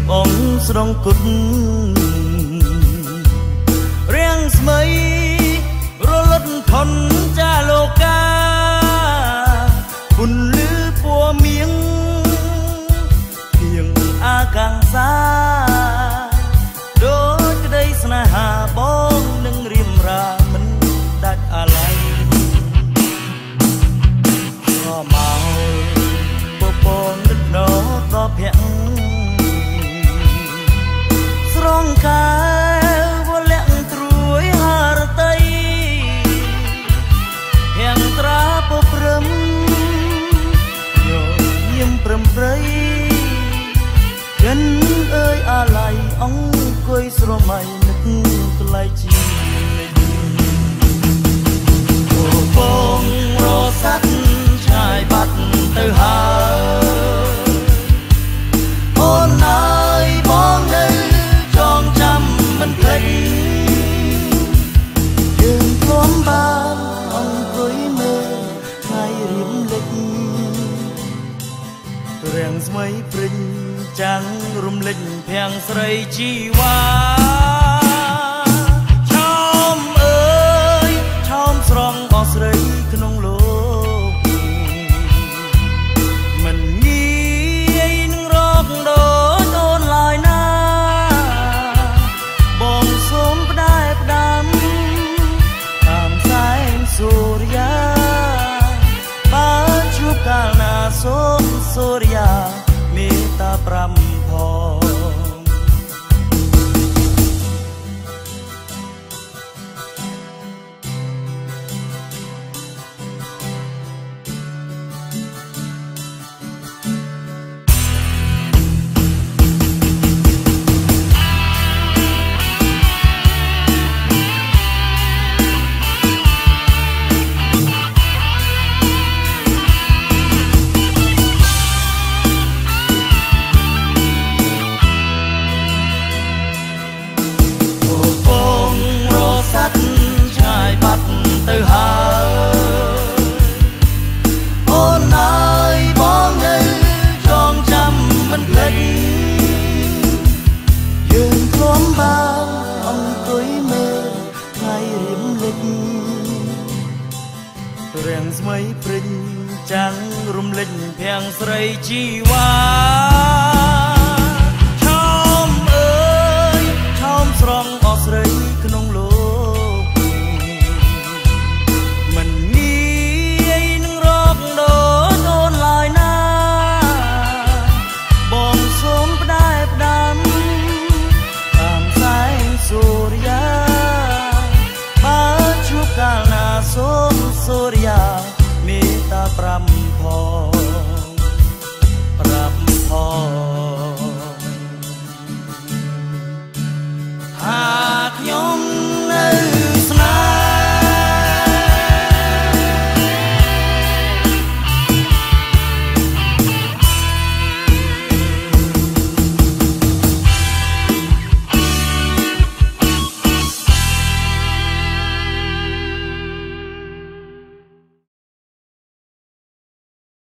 បងស្រងគុតរៀងស្មីរលត់ផុនចាលោកាពុនលឺពួមៀងទៀងអាកាំងសាដូចក្តីស្នេហាបងនឹងរៀមរាមិនដាច់អាឡ័យក៏មកពពងនឹកណោក៏ភាក់ស្រងកាវលាក់ត្រួយហារតីភាំងត្រាពព្រឹមញញឹមព្រឹមព្រៃចិនអើយអាឡ័យអង្គុយស្រមៃនឹកថ្លៃជីវិតបងរសាត់ឆ្ងាយបាត់ទៅហើយអូនអើយបងនៅចងចាំមិនភ្លេចយើងធ្លាប់បានអង្គុយមើលថ្ងៃរៀមលិចរាំងស្មីព្រិញចាំងរំលេចភាំងស្រីជីវ៉ាឆោមអើយឆោមស្រងបងស្រីក្នុងលោកមិនងាយនឹងរកដូចអូនឡើយណាបងសូមផ្ដែផ្ដាំតាមសែងសូរិយាបើជួបកាលណាសូមសូរិយាមេត្តាប្រាំផងទៅហើយអូនអើយបងនៅចងចាំមិនភ្លេចយើងធ្លាប់បានអង្គុយមើលថ្ងៃរៀមលិចរាំងស្មីព្រិញចាំងរំលេចភាំងស្រីជីវ៉ាឆោមអើយឆោមស្រងអស្រីក្នុងលោកសូមសូរិយាមេត្តាប្រាំផង